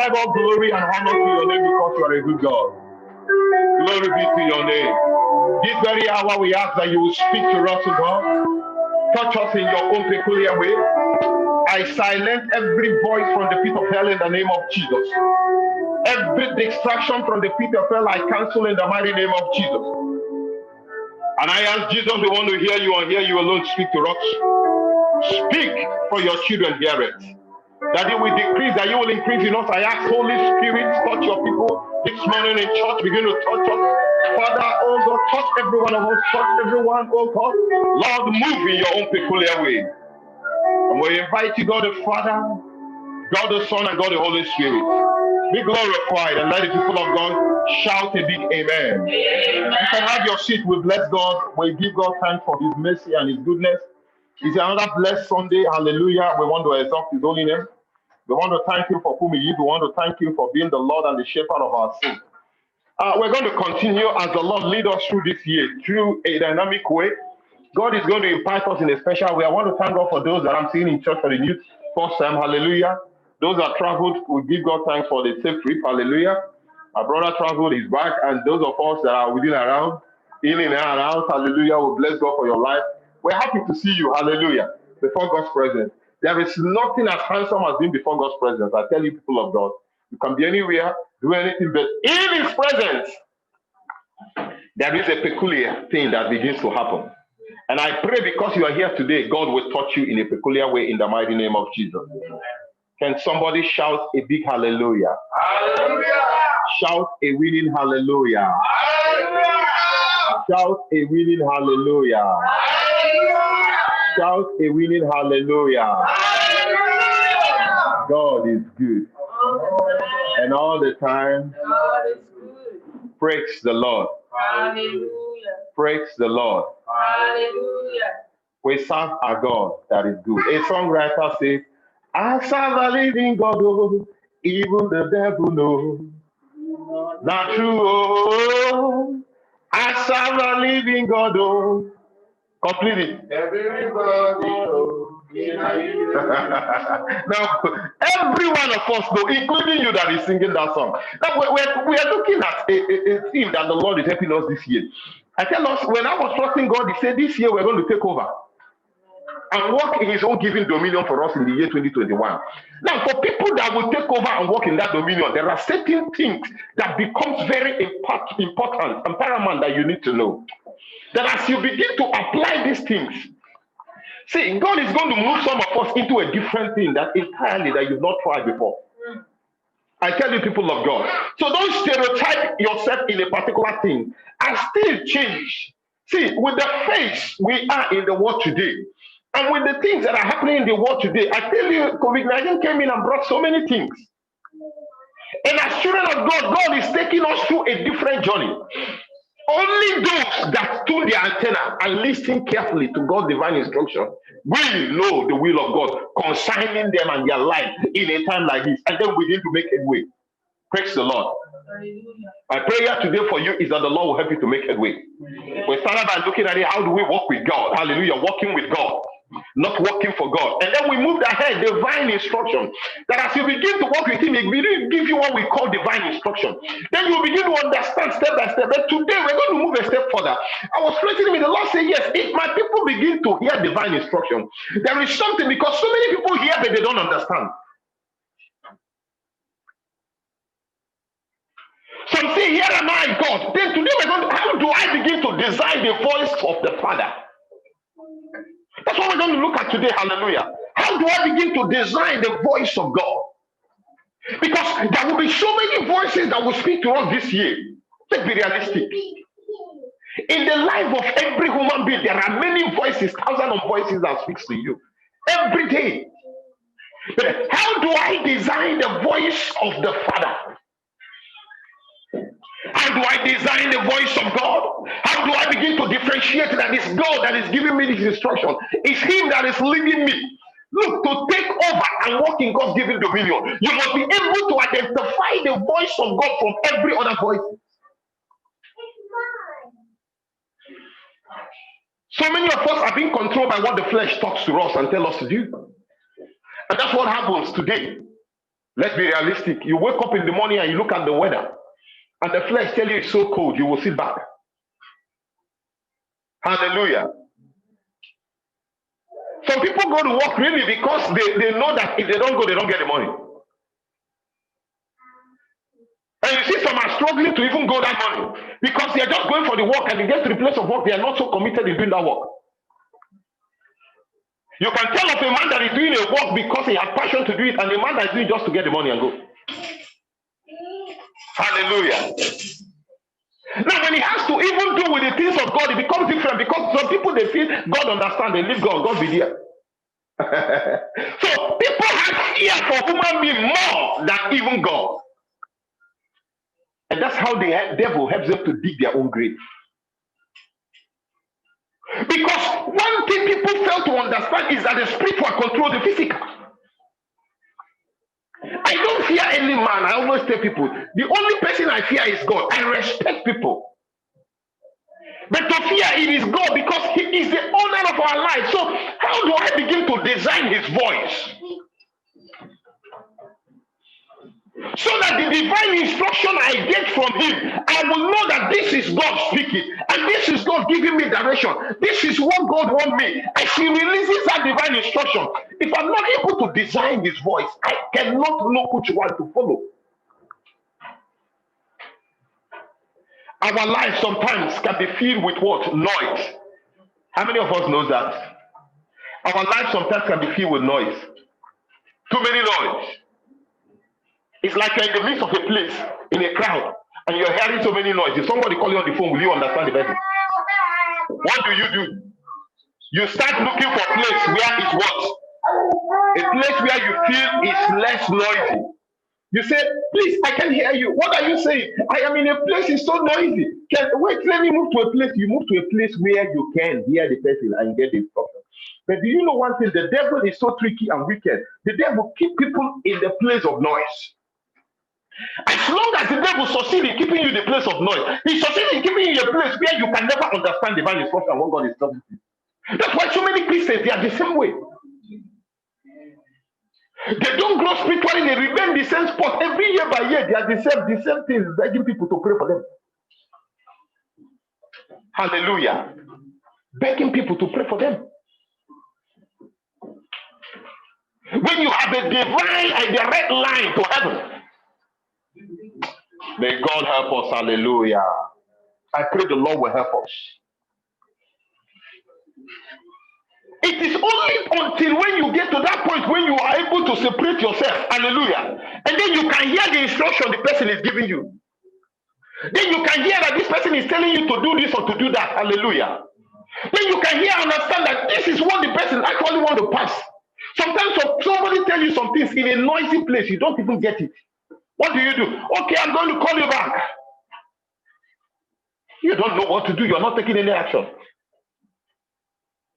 ascribe all glory and honor to your name because you are a good God. Glory be to your name. This very hour we ask that you will speak to us, O God. Touch us in your own peculiar way. I silence every voice from the pit of hell in the name of Jesus. Every distraction from the pit of hell I cancel in the mighty name of Jesus. And I ask Jesus, we want to hear you and hear you alone speak to us. Speak for your children, hear it. That you will decrease, that you will increase in us. I ask Holy Spirit, touch your people this morning in church, begin to touch us. Father, oh God, touch every one of us, touch everyone, oh God. Lord, move in your own peculiar way. And we invite you, God the Father, God the Son, and God the Holy Spirit. Be glorified and let the people of God shout a big amen. You can have your seat. We bless God. We give God thanks for his mercy and his goodness. It's another blessed Sunday. Hallelujah. We want to exalt his holy name. We want to thank him for whom he is. We want to thank him for being the Lord and the shepherd of our soul. We're going to continue as the Lord lead us through this year, through a dynamic way. God is going to impact us in a special way. I want to thank God for those that I'm seeing in church for the new first time. Hallelujah. Those that traveled, we give God thanks for the safe trip. Hallelujah. My brother traveled, he's back. And those of us that are within around, in and out, hallelujah, we bless God for your life. We're happy to see you, hallelujah, before God's presence. There is nothing as handsome as being before God's presence. I tell you, people of God, you can be anywhere, do anything, but in his presence, there is a peculiar thing that begins to happen. And I pray because you are here today, God will touch you in a peculiar way in the mighty name of Jesus. Can somebody shout a big hallelujah? Hallelujah! Shout a winning hallelujah. Hallelujah! Shout a winning hallelujah. Hallelujah! Shout a winning hallelujah. Hallelujah! God is good. And all the time, God is good. Praise the Lord. Hallelujah. Praise the Lord. Hallelujah. We serve a God that is good. A songwriter says, I serve a living God, oh, even the devil knows. Not true, oh, I serve a living God, oh. Complete it. Everybody knows. Now, every one of us know, including you that is singing that song. Now, we are looking at a theme that the Lord is helping us this year. I tell us, when I was trusting God, he said this year we're going to take over and walk in his own given dominion for us in the year 2021. Now, for people that will take over and walk in that dominion, there are certain things that becomes very important and paramount that you need to know. That as you begin to apply these things, see, God is going to move some of us into a different thing that entirely that you've not tried before. I tell you, people of God. So don't stereotype yourself in a particular thing and still change. See, with the face we are in the world today, and with the things that are happening in the world today, I tell you, COVID-19 came in and brought so many things. And as children of God, God is taking us through a different journey. Only those that tune their antenna and listen carefully to God's divine instruction will know the will of God concerning them and their life in a time like this, and then begin to make headway. Praise the Lord. My prayer today for you is that the Lord will help you to make headway. We started by looking at it, how do we walk with God? Hallelujah, walking with God, not working for God. And then we moved ahead, divine instruction. That as you begin to walk with him, he will give you what we call divine instruction. Then you begin to understand step by step. But today we're going to move a step further. I was praising him, the Lord said, yes, if my people begin to hear divine instruction, there is something, because so many people hear but they don't understand. Some say, here am I, God. Then today we're going to, how do I begin to design the voice of the Father? That's what we're going to look at today. Hallelujah. How do I begin to design the voice of God? Because there will be so many voices that will speak to us this year. Let's be realistic. In the life of every human being, there are many voices, thousands of voices that speaks to you every day. But how do I design the voice of the Father? How do I design the voice of God? How do I begin to differentiate that it's God that is giving me this instruction? It's him that is leading me. Look, to take over and walk in God's given dominion, you must be able to identify the voice of God from every other voice. So many of us are being controlled by what the flesh talks to us and tell us to do. And that's what happens today. Let's be realistic. You wake up in the morning and you look at the weather, and the flesh tell you it's so cold, you will sit back. Hallelujah. Some people go to work really because they know that if they don't go, they don't get the money. And you see some are struggling to even go that morning because they are just going for the work, and they get to the place of work, they are not so committed in doing that work. You can tell of a man that is doing a work because he has passion to do it, and a man that is doing just to get the money and go. Hallelujah. Now, when he has to even do with the things of God, it becomes different because some people, they feel God understand, they leave God, God be there. So people have fear for human being more than even God. And that's how the devil helps them to dig their own grave. Because one thing people fail to understand is that the spiritual controls the physical. I don't fear any man. I always tell people, the only person I fear is God. I respect people. But to fear it is God because He is the owner of our life. So how do I begin to design His voice? So that the divine instruction I get from Him, I will know that this is God speaking, and this is God giving me direction. This is what God wants me. As He releases that divine instruction, if I'm not able to design His voice, I cannot know which one to follow. Our life sometimes can be filled with what? Noise. How many of us know that? Our life sometimes can be filled with noise. Too many noise. It's like you're in the midst of a place, in a crowd, and you're hearing so many noise. If somebody calls you on the phone, will you understand the person? What do? You start looking for a place where it's what? A place where you feel is less noisy. You say, please, I can hear you. What are you saying? I am in a place, it's so noisy. Wait, let me move to a place. You move to a place where you can hear the person and get the instruction. But do you know one thing? The devil is so tricky and wicked. The devil keeps people in the place of noise. As long as the devil succeeds in keeping you in the place of noise, he succeeds in keeping you in a place where you can never understand divine instruction and what God is telling you. That's why so many Christians, they are the same way. They don't grow spiritually, they remain the same spot. Every year by year, they are the same things, begging people to pray for them. Hallelujah. Begging people to pray for them. When you have a divine and direct line to heaven, may God help us. Hallelujah. I pray the Lord will help us. It is only until when you get to that point when you are able to separate yourself, hallelujah, and then you can hear the instruction the person is giving you. Then you can hear that this person is telling you to do this or to do that, hallelujah. Then you can hear and understand that this is what the person actually wants to pass. Sometimes somebody tells you some things in a noisy place, you don't even get it. What do? Okay, I'm going to call you back. You don't know what to do. You're not taking any action.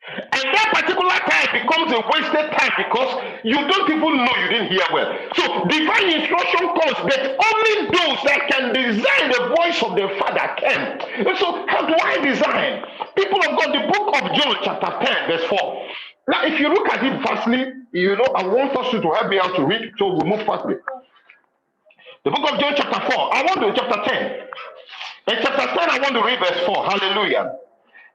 And that particular time becomes a wasted time because you don't even know you didn't hear well. So divine instruction comes, but only those that can design the voice of the Father can. And so how do I design? People of God, the book of John chapter 10 verse 4. Now if you look at it firstly, I want us to help me out to read, so we'll move fastly. The book of John chapter 4, I want to chapter 10. In chapter 10, I want to read verse 4. Hallelujah.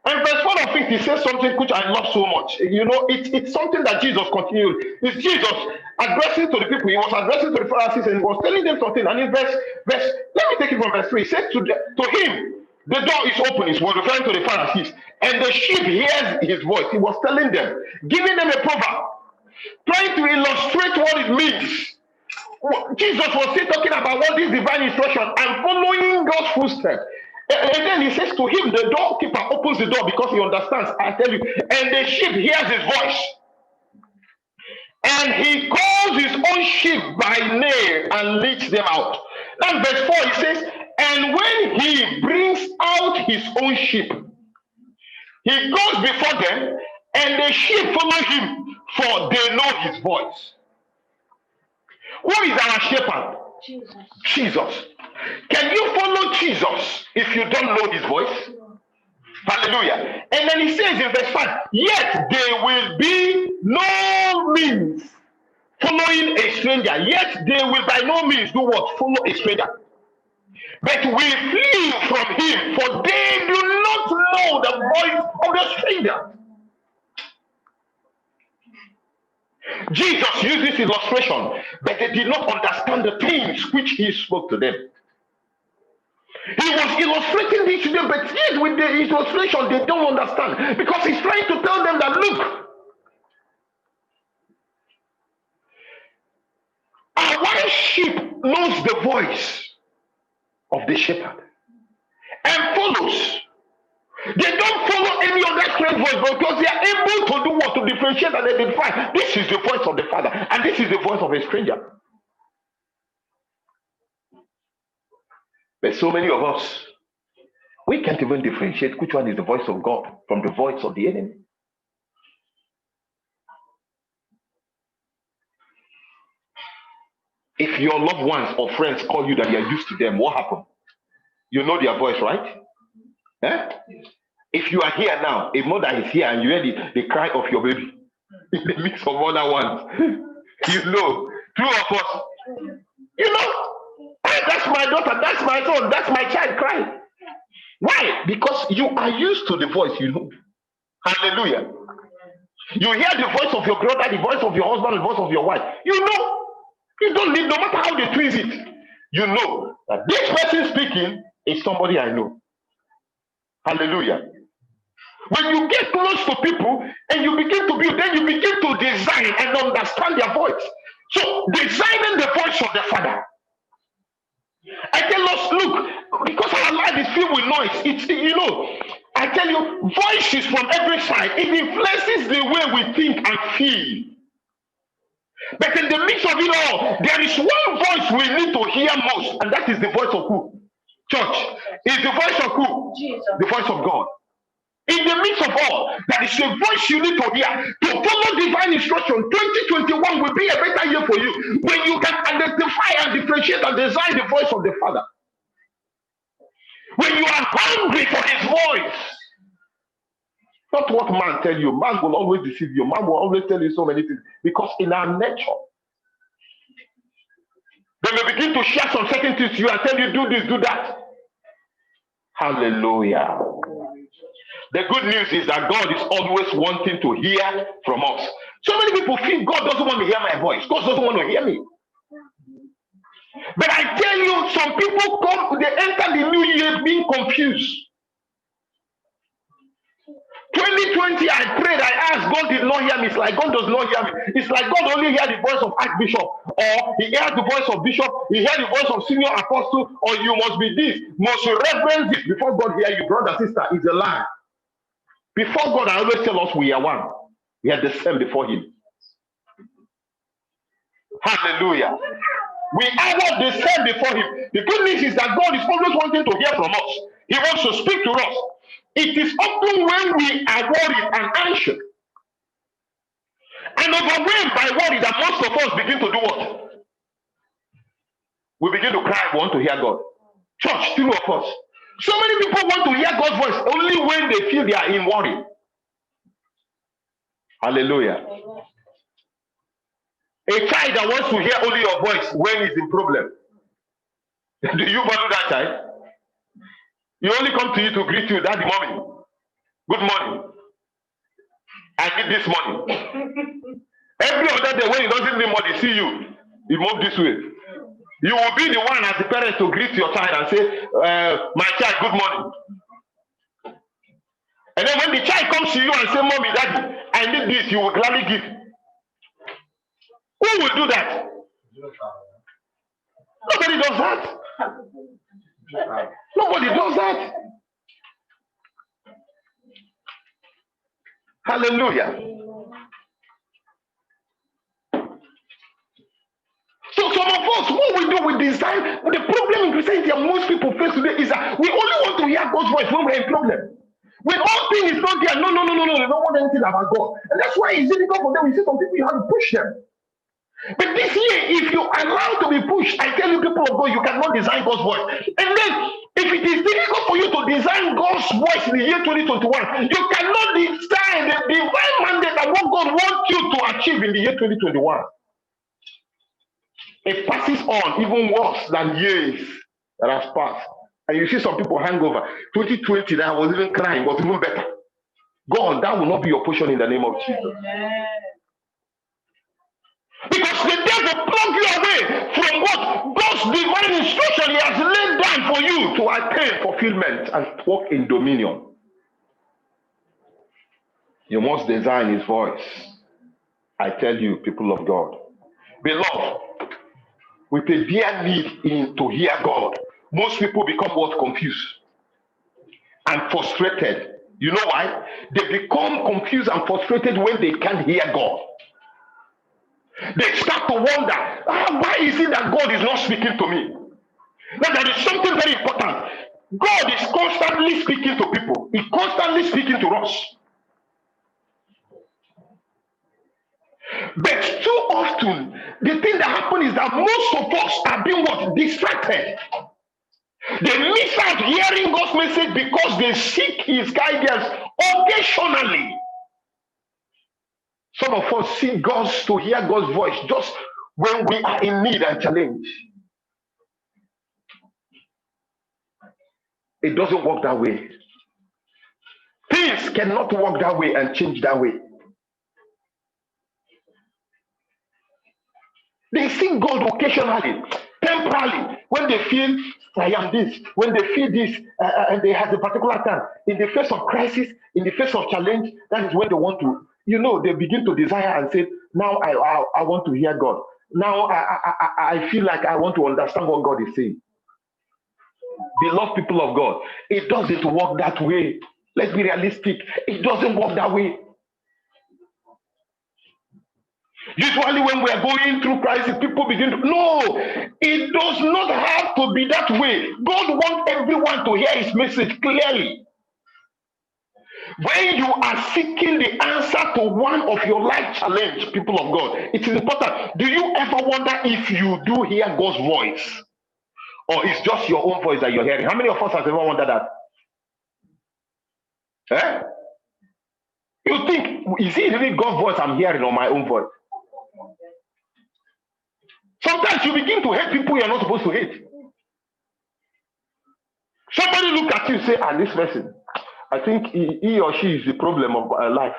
And verse 4 of it, he says something which I love so much. It's something that Jesus continued. It's Jesus addressing to the people. He was addressing to the Pharisees and he was telling them something. And in verse, let me take it from verse 3. He said to him, the door is open. He was referring to the Pharisees. And the sheep hears his voice. He was telling them, giving them a proverb, trying to illustrate what it means. Jesus was still talking about what this divine instruction and following God's footsteps. And then he says to him, the doorkeeper opens the door because he understands. I tell you, and the sheep hears his voice. And he calls his own sheep by name and leads them out. Now verse 4, he says, and when he brings out his own sheep, he goes before them, and the sheep follow him, for they know his voice. Who is our shepherd? Jesus. Can you follow Jesus if you don't know his voice? Hallelujah. And then he says in verse 5, yet there will be no means following a stranger, yet they will by no means do what? Follow a stranger. But we flee from him, for they do not know the voice of the stranger. Jesus used this illustration, but they did not understand the things which he spoke to them. He was illustrating this to them, but yet with the illustration, they don't understand, because he's trying to tell them that, look, our sheep knows the voice of the shepherd and follows. They don't follow any other strange voice, because they are able to do what? To differentiate and identify. This is the voice of the Father, and this is the voice of a stranger. But so many of us, we can't even differentiate which one is the voice of God from the voice of the enemy. If your loved ones or friends call you that you are used to them, what happened? You know their voice, right? Eh? If you are here now, a mother is here and you hear the cry of your baby in the midst of other ones, you know, two of us, you know, hey, that's my daughter, that's my son, that's my child crying. Why? Because you are used to the voice, you know. Hallelujah. You hear the voice of your brother, the voice of your husband, the voice of your wife. You know. You don't need, no matter how they twist it, you know that this person speaking is somebody I know. Hallelujah. When you get close to people and you begin to build, then you begin to design and understand their voice. So designing the voice of the Father. I tell us, look, because our life is filled with noise. It's, you know, I tell you, voices from every side. It influences the way we think and feel. But in the midst of it all, there is one voice we need to hear most, and that is the voice of who? Church. Is the voice of who? Jesus. The voice of God. In the midst of all, there is a voice you need to hear. To follow divine instruction, 2021 will be a better year for you when you can identify and differentiate and design the voice of the Father. When you are hungry for his voice. Not what man tell you. Man will always deceive you. Man will always tell you so many things. Because in our nature, they may begin to share some certain things to you and tell you, do this, do that. Hallelujah. The good news is that God is always wanting to hear from us. So many people think God doesn't want to hear my voice. God doesn't want to hear me. But I tell you, some people come, they enter the new year being confused. 2020, I prayed, I asked, God did not hear me. It's like God does not hear me. It's like God only hears the voice of Archbishop, or he hears the voice of Bishop, he hears the voice of Senior Apostle, or you must be this, must reverence this before God hear you, brother, sister. It's a lie. Before God, I always tell us we are one. We are the same before him. Hallelujah. We are not the same before him. The good news is that God is always wanting to hear from us. He wants to speak to us. It is often when we are worried and anxious and overwhelmed by worry that most of us begin to do what? We begin to cry, we want to hear God. Church, two of us. So many people want to hear God's voice only when they feel they are in worry. Hallelujah. A child that wants to hear only your voice when he's in problem. Do you value that child? He only come to you to greet you, Daddy, Mommy. Good morning. I need this money. Every other day when he doesn't need money, see you, he move this way. You will be the one as the parent to greet your child and say, my child, good morning. And then when the child comes to you and say, Mommy, Daddy, I need this, you will gladly give. Who will do that? Nobody does that. Nobody does that. Hallelujah. So some of us, what we do, we design. The problem in Christianity that most people face today is that we only want to hear God's voice when we're in problem. When all things is not there, no, they don't want anything about God. And that's why it's difficult for them. You see some people, you have to push them. But this year, if you allow to be pushed, I tell you, people of God, you cannot design God's voice. And then, if it is difficult for you to design God's voice in the year 2021, you cannot design the divine mandate that what God wants you to achieve in the year 2021. It passes on even worse than years that has passed. And you see some people hangover. 2020, that I was even crying, was even better. God, that will not be your portion in the name of Jesus. Because the devil plug you away from what God's divine instruction he has laid down for you to attain fulfillment and walk in dominion. You must design his voice. I tell you, people of God. Beloved, with a dear need to hear God, most people become what? Confused and frustrated. You know why? They become confused and frustrated when they can't hear God. They start to wonder, why is it that God is not speaking to me? Now there is something very important. God is constantly speaking to people. He's constantly speaking to us. But too often, the thing that happens is that most of us are being what? Distracted. They miss out hearing God's message because they seek his guidance occasionally. Some of us seek God to hear God's voice just when we are in need and challenge. It doesn't work that way. Things cannot work that way and change that way. They seek God occasionally, temporarily, when they feel I am this, when they feel this, and they have a particular time. In the face of crisis, in the face of challenge, that is when they want to, they begin to desire and say, now I want to hear God. Now I feel like I want to understand what God is saying. Beloved people of God, it doesn't work that way. Let's be realistic. It doesn't work that way. Usually when we are going through crisis, people begin to, no, it does not have to be that way. God wants everyone to hear his message clearly. When you are seeking the answer to one of your life challenge, people of God, it is important. Do you ever wonder if you do hear God's voice? Or it's just your own voice that you're hearing? How many of us have ever wondered that? You think, is it really God's voice I'm hearing or my own voice? Sometimes you begin to hate people you're not supposed to hate. Somebody look at you and say, this person, I think he or she is the problem of life.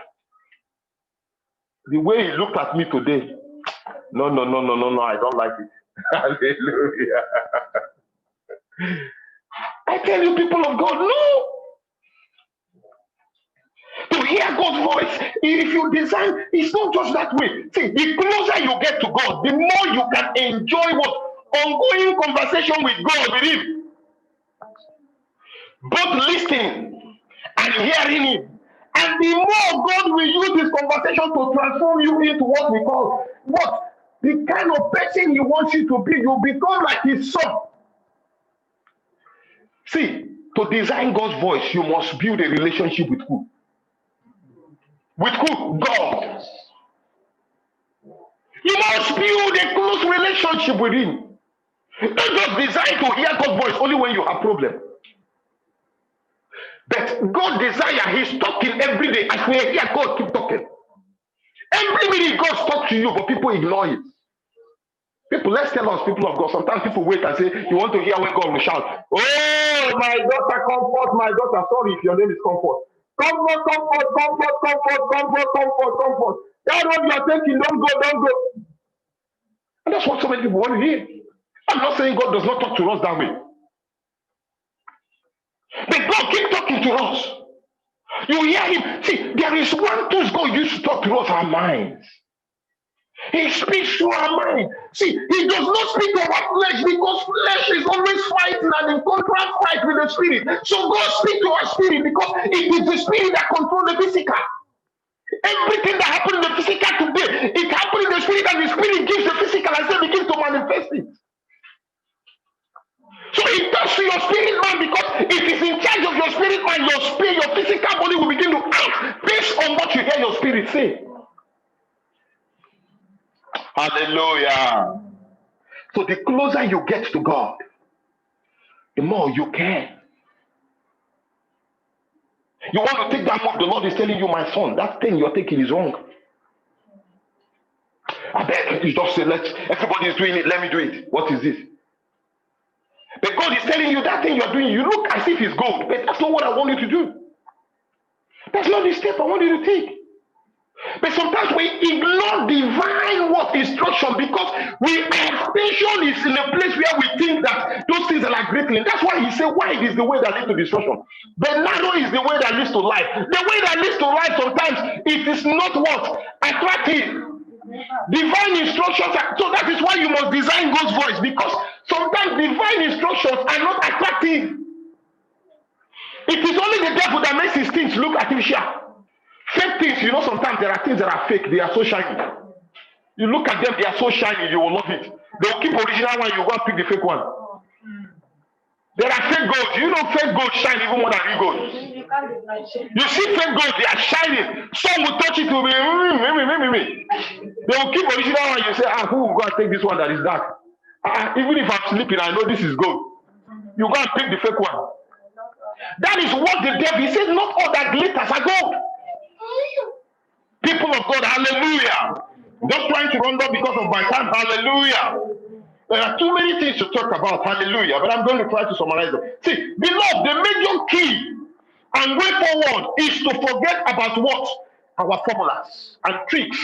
The way he looked at me today, no, I don't like it. Hallelujah. I tell you, people of God, no. To hear God's voice, if you design, it's not just that way. See, the closer you get to God, the more you can enjoy what? Ongoing conversation with God with him. Both listening and hearing him. And the more God will use this conversation to transform you into what we call what? The kind of person he wants you to be. You become like his son. See, to design God's voice, you must build a relationship with who? With who? God. You must build a close relationship with him. Don't just design to hear God's voice only when you have problem. But God desire, he's talking every day. As we hear God keep talking. Every minute God talks to you, but people ignore it. People, let's tell us, people of God, sometimes people wait and say, you want to hear when God will shout, oh, my daughter, comfort, my daughter. Sorry if your name is Comfort. Comfort. That's what you are thinking, don't go. And that's what so many people want to hear. I'm not saying God does not talk to us that way. But God keeps talking to us. You hear him. See, there is one tool God used to talk to us, our minds. He speaks to our mind. See, he does not speak to our flesh because flesh is always fighting and in contrast fight with the spirit. So God speaks to our spirit because it is the spirit that controls the physical. Everything that happened in the physical today, it happened in the spirit, and the spirit gives the physical and then begins to manifest it. So it talks to your spirit man because it is in charge of your spirit man. Your physical body will begin to act based on what you hear your spirit say. Hallelujah. So the closer you get to God, the more you care. You want to take that move, the Lord is telling you, my son, that thing you're taking is wrong. I beg, you just say, everybody is doing it, let me do it. What is this? But God is telling you that thing you're doing, you look as if it's gold, but that's not what I want you to do. That's not the step I want you to take. But sometimes we ignore divine instruction because our attention is in a place where we think that those things are like great things. That's why he said wide is the way that leads to destruction. But narrow is the way that leads to life. The way that leads to life, sometimes it is not what? Attractive. Divine instructions so that is why you must design God's voice, because sometimes divine instructions are not attractive. It is only the devil that makes his things look artificial. Fake things, sometimes there are things that are fake, they are so shiny. You look at them, they are so shiny, you will love it. They will keep original one, you go and pick the fake one. There are fake gold. Fake gold shine even more than real gold. You see fake gold, they are shining. Some will touch it, will be They will keep original one, you say, who will go and take this one that is dark? Even if I'm sleeping, I know this is gold. You go and pick the fake one. That is what the devil says, not all that glitters are gold. People of God, hallelujah. Just trying to run down because of my time, hallelujah. There are too many things to talk about, hallelujah, but I'm going to try to summarize them. See, beloved, the major key and way forward is to forget about what? Our formulas and tricks.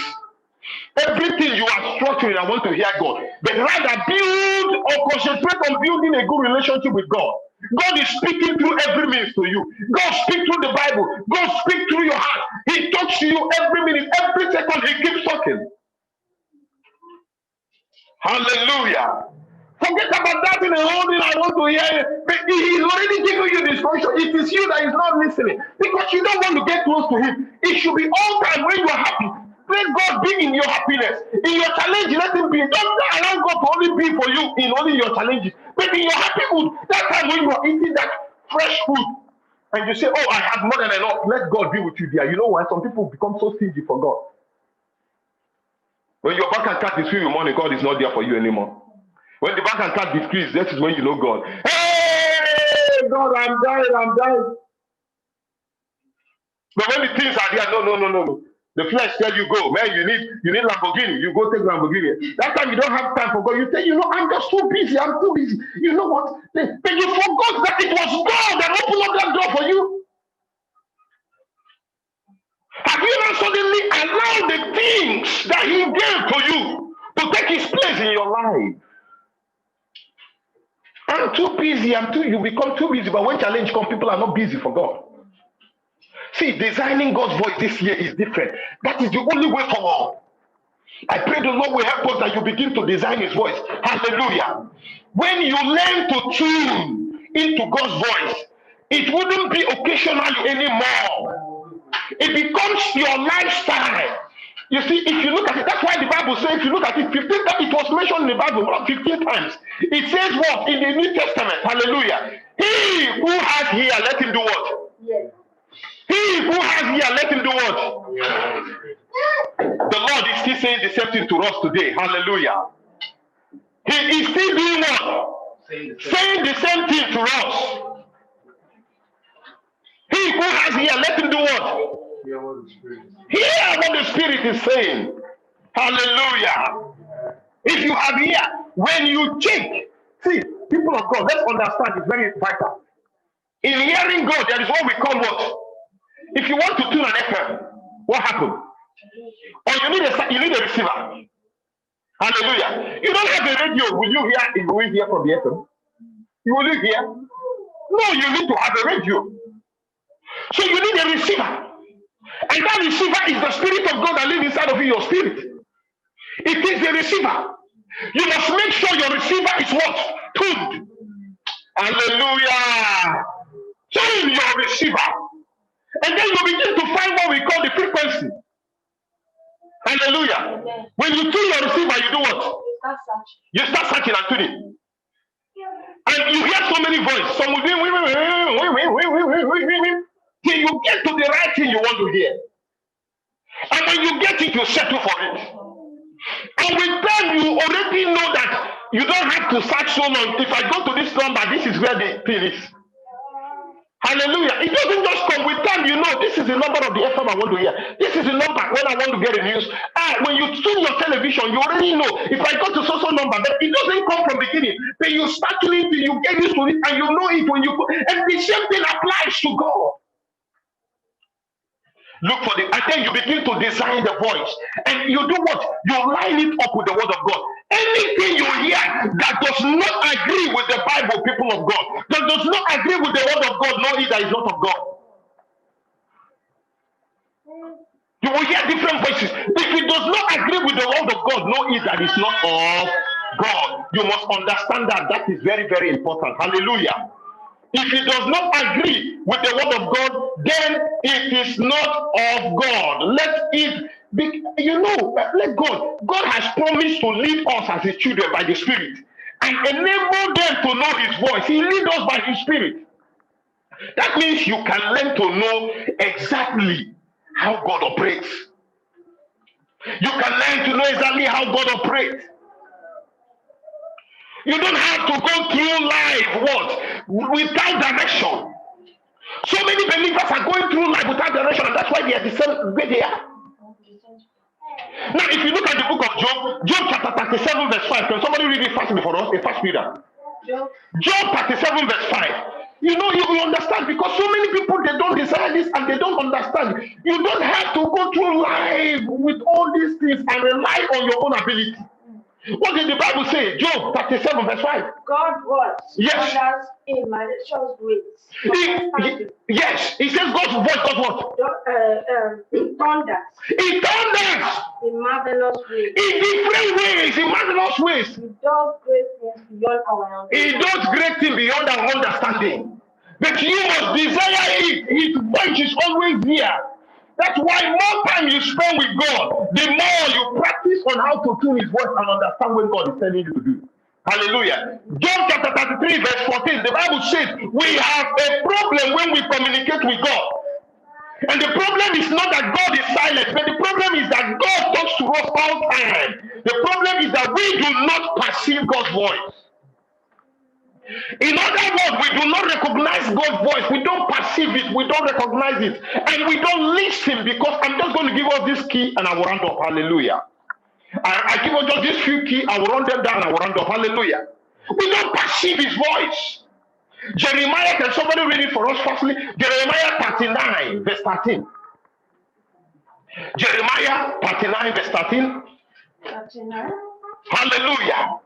Everything you are structuring, I want to hear God. But rather build or concentrate on building a good relationship with God. God is speaking through every means to you. God speaks through the Bible. God speaks through your heart. He talks to you every minute, every second. He keeps talking. Hallelujah. Forget about that in the whole thing. I want to hear it. But he's already giving you the instruction. It is you that is not listening because you don't want to get close to him. It should be all time when you are happy. Let God be in your happiness. In your challenge, let him be. Don't allow God to only be for you in only your challenges. But in your happy mood, that time when you are eating that fresh food, and you say, oh, I have more than enough, let God be with you there. You know why? Some people become so stingy for God. When your bank account is filled with money, God is not there for you anymore. When the bank account decreases, that is when you know God. Hey, God, I'm dying. But when the things are there, no. The flesh tell you go, man. You need Lamborghini. You go take Lamborghini. That time you don't have time for God. You say, I'm just too busy. I'm too busy. You know what? But you forgot that it was God that opened up that door for you. Have you not suddenly allowed the things that He gave to you to take His place in your life? I'm too busy. You become too busy. But when challenge comes, people are not busy for God. See, designing God's voice this year is different. That is the only way forward. I pray the Lord will help us that you begin to design His voice. Hallelujah. When you learn to tune into God's voice, it wouldn't be occasionally anymore. It becomes your lifestyle. You see, if you look at it, that's why the Bible says, if you look at it, 15 times, it was mentioned in the Bible, 15 times. It says what? In the New Testament, hallelujah. He who has here, let him do what? Yes. He who has here, let him do what? Yes. The Lord is still saying the same thing to us today, hallelujah. He is still doing what? Saying the same thing to us. He who has here, let him do what? Hear what the Spirit is saying. Hallelujah. If you have here, when you check, see, people of God, let's understand it's very vital. In hearing God, there is what we call what? If you want to tune an FM, what happens? Or you need a receiver. Hallelujah. You don't have a radio. Will you hear from the FM? Will you hear? No, you need to have a radio. So you need a receiver. And that receiver is the Spirit of God that lives inside of you, your spirit. It is the receiver. You must make sure your receiver is what? Tuned. Hallelujah. Tune your receiver. And then you begin to find what we call the frequency. Hallelujah. When you tune your receiver, you do what? You start searching and tuning. And you hear so many voices. Some will be till you get to the right thing you want to hear. And when you get it, you settle for it. And with them, you already know that you don't have to search so long. If I go to this number, this is where the thing is. Hallelujah. It doesn't just come with time. You know, this is the number of the FM I want to hear. This is the number when I want to get the news. When you tune your television, you already know. If I go to social number, but it doesn't come from beginning. But you start tuning it, you get used to it, and you know it when you put. And the same thing applies to God. Look for and then you begin to design the voice. And you do what? You line it up with the word of God. Anything you hear that does not agree with the Bible, people of God, that does not agree with the word of God, know it that is not of God. You will hear different voices. If it does not agree with the word of God, know it that is not of God. You must understand that. That is very, very important. Hallelujah. If it does not agree with the word of God, then it is not of God. Let it be, let God. God has promised to lead us as his children by the Spirit and enable them to know his voice. He leads us by his Spirit. That means you can learn to know exactly how God operates. You can learn to know exactly how God operates. You don't have to go through life without direction. So many believers are going through life without direction, and that's why they are the same way they are. Now, if you look at the book of Job, Job chapter 37, verse 5, can somebody read it fast for us? A fast reader. Job 37, verse 5. You understand, because so many people, they don't desire this and they don't understand. You don't have to go through life with all these things and rely on your own ability. What did the Bible say? Job 37 verse 5. God was. Yes. In malicious ways. Yes. He says God's voice does what? It thunders. It thunders. In marvelous ways. In different ways. In marvelous ways. He does great things beyond our understanding. He does great things beyond our understanding. But you must desire it. His voice is always here. That's why more time you spend with God, the more you practice on how to tune his voice and understand what God is telling you to do. Hallelujah. John chapter 33 verse 14, the Bible says we have a problem when we communicate with God. And the problem is not that God is silent, but the problem is that God talks to us all the time. The problem is that we do not perceive God's voice. In other words, we do not recognize God's voice. We don't perceive it. We don't recognize it. And we don't listen, because I'm just going to give us this key and I will round up. Hallelujah. I give us just this few key. I will run them down and I will round up. Hallelujah. We don't perceive his voice. Jeremiah, can somebody read it for us firstly? Jeremiah 39 verse 13. Jeremiah 39 verse 13. 39. Hallelujah.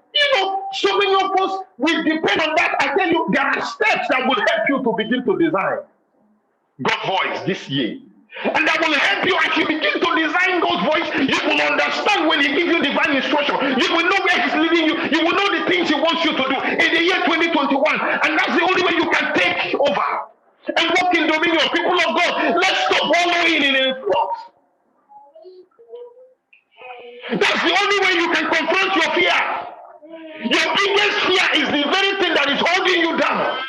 So many of us, we depend on that. I tell you, there are steps that will help you to begin to design God's voice this year. And that will help you as you begin to design God's voice. You will understand when he gives you divine instruction. You will know where he's leading you. You will know the things he wants you to do in the year 2021. And that's the only way you can take over and walk in dominion. People of God, let's stop wallowing in influx. That's the only way you can confront your fear. Your biggest fear is the very thing that is holding you down.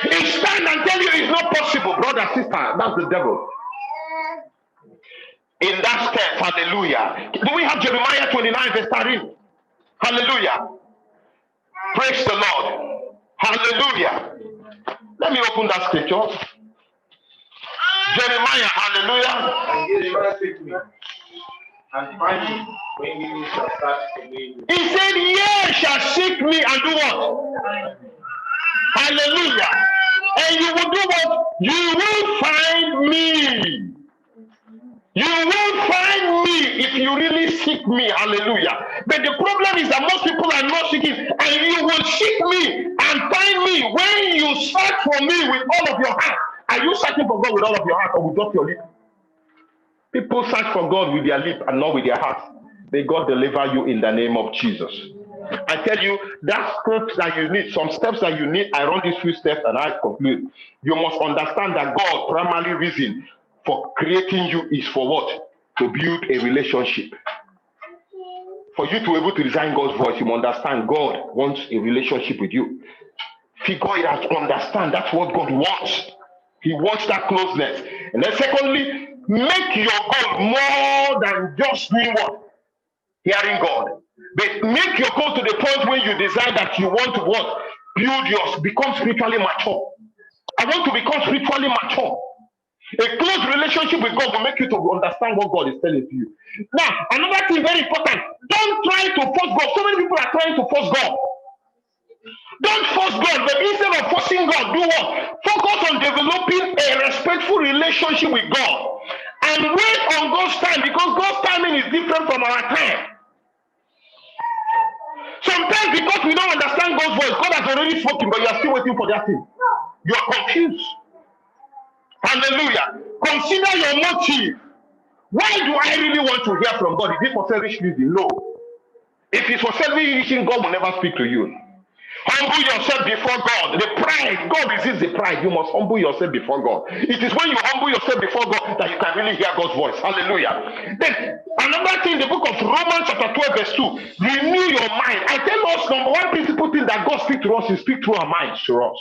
It stand and tell you it's not possible, brother, sister. That's the devil. In that step, hallelujah. Do we have Jeremiah 29 verse 13? Hallelujah. Praise the Lord. Hallelujah. Let me open that scripture. Jeremiah, hallelujah. And Jeremiah said to me, and find me when you shall start again. He said, ye shall seek me and do what? Hallelujah. And you will do what? You will find me. You will find me if you really seek me. Hallelujah. But the problem is that most people are not seeking. And you will seek me and find me when you search for me with all of your heart. Are you searching for God with all of your heart or with just your lip? People search for God with their lip and not with their heart. May God deliver you in the name of Jesus. I tell you, that steps that you need, some steps that you need, I run these few steps and I conclude. You must understand that God's primary reason for creating you is for what? To build a relationship. For you to be able to design God's voice, you must understand God wants a relationship with you. Figure it out, understand that's what God wants. He wants that closeness. And then secondly, make your goal more than just doing what? Hearing God. But make your goal to the point where you decide that you want to what? Build yours, become spiritually mature. I want to become spiritually mature. A close relationship with God will make you to understand what God is telling to you. Now, another thing very important, don't try to force God. So many people are trying to force God. Don't force God, but instead of forcing God, do what? Focus on developing a respectful relationship with God. And wait on God's time, because God's timing is different from our time. Sometimes because we don't understand God's voice, God has already spoken, but you are still waiting for that thing. You are confused. Hallelujah. Consider your motive. Why do I really want to hear from God? Is it for selfish reason? No. If it's for selfish reason, God will never speak to you. Humble yourself before God. The pride, God resists the pride. You must humble yourself before God. It is when you humble yourself before God that you can really hear God's voice. Hallelujah. Then another thing, the book of Romans chapter 12 verse 2, renew your mind. I tell us, number one principle thing that God speaks to us, He speaks through our minds to us.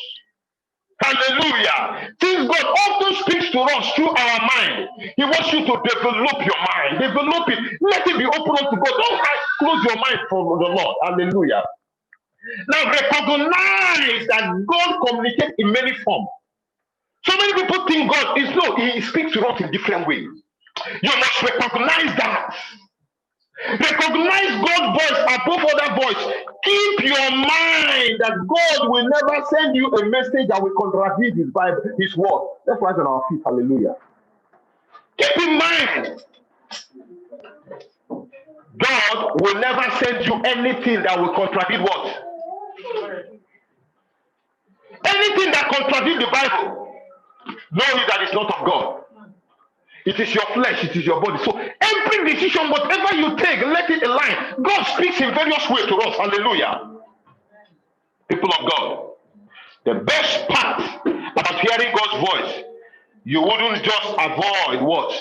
Hallelujah. Since God often speaks to us through our mind, He wants you to develop your mind. Develop it. Let it be open unto God. Don't close your mind for the Lord. Hallelujah. Now recognize that God communicates in many forms. So many people think God is no, He speaks to us in different ways. You must recognize that. Recognize God's voice above other voice. Keep your mind that God will never send you a message that will contradict His Bible, His word. Let's rise on our feet. Hallelujah. Keep in mind, God will never send you anything that will contradict what? Anything that contradicts the Bible, know that it's not of God. It is your flesh, it is your body. So every decision, whatever you take, let it align. God speaks in various ways to us. Hallelujah. People of God, the best part about hearing God's voice, you wouldn't just avoid what?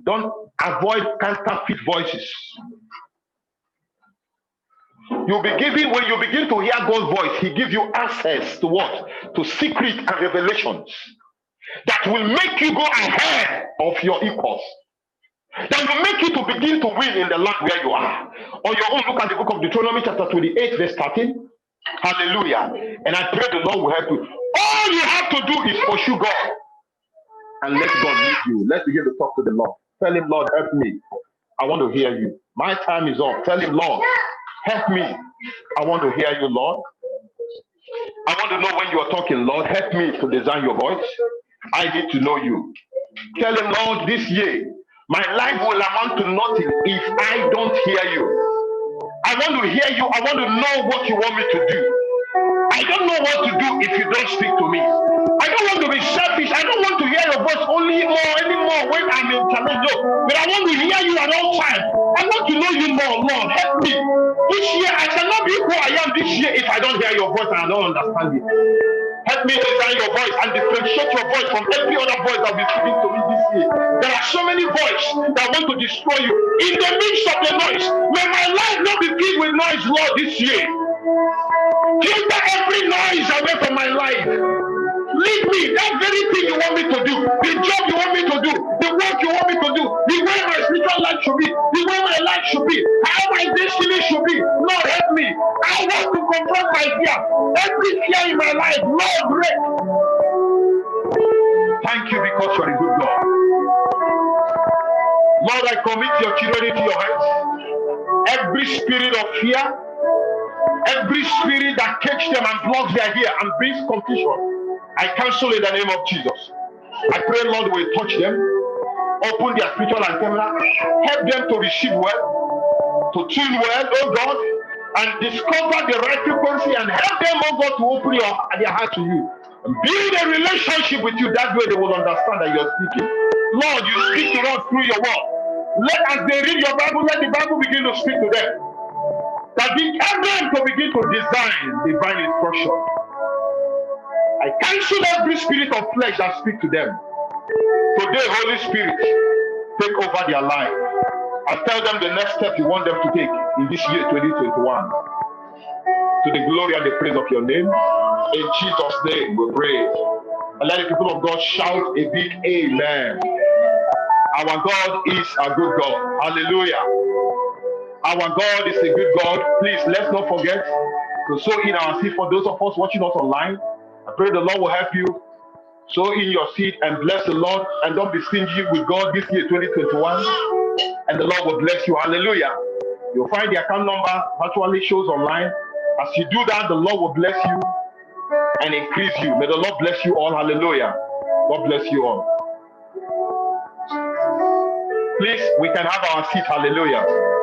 Don't avoid counterfeit voices. You'll be given, when you begin to hear God's voice, He gives you access to what? To secret and revelations that will make you go ahead of your equals. That will make you to begin to win in the land where you are. On your own, look at the book of Deuteronomy chapter 28, verse 13. Hallelujah. And I pray the Lord will help you. All you have to do is pursue God. And let God lead you. Let's begin to talk to the Lord. Tell Him, Lord, help me. I want to hear you. My time is up. Tell Him, Lord, help me. I want to hear you, Lord. I want to know when you are talking, Lord. Help me to design your voice. I need to know you. Tell Him, Lord, this year, my life will amount to nothing if I don't hear you. I want to hear you. I want to know what you want me to do. I don't know what to do if you don't speak to me. I don't want to be selfish. I don't want to hear your voice anymore when I'm in challenge. No, but I want to hear you at all times. I want to know you more. Lord, help me. This year, I cannot be who I am this year if I don't hear your voice and I don't understand it. Help me design your voice and differentiate your voice from every other voice that will be speaking to me this year. There are so many voices that want to destroy you. In the midst of the noise, may my life not be filled with noise, Lord, this year. Filter every noise away from my life. Lead me, that very thing you want me to do, the job you want me to do, the work you want me to do, the way my spiritual life should be, the way my life should be, how my destiny should be. Lord, help me. I want to confront my fear. Every fear in my life, Lord, break. Thank you because you are a good God. Lord, I commit your children into your hands. Every spirit of fear, every spirit that catches them and blocks their ear and brings confusion, I cancel in the name of Jesus. I pray, Lord, will touch them, open their spiritual antenna, help them to receive well, to tune well, oh God, and discover the right frequency and help them, oh God, to open their heart to you. And build a relationship with you. That way they will understand that you're speaking. Lord, you speak to us through your word. Let, as they read your Bible, let the Bible begin to speak to them. That we help them to begin to design divine instruction. I cancel every spirit of flesh that speaks to them. Today, Holy Spirit, take over their life. I tell them the next step you want them to take in this year 2021. To the glory and the praise of your name. In Jesus' name we pray. And let the people of God shout a big amen. Our God is a good God. Hallelujah. Our God is a good God. Please, let's not forget to sow in our seed for those of us watching us online. I pray the Lord will help you Sow in your seed and bless the Lord, and don't be stingy with God this year 2021, and the Lord will bless you. Hallelujah. You'll find the account number virtually shows online. As you do that, the Lord will bless you and increase you. May the Lord bless you all. Hallelujah. God bless you all. Please, we can have our seat. Hallelujah.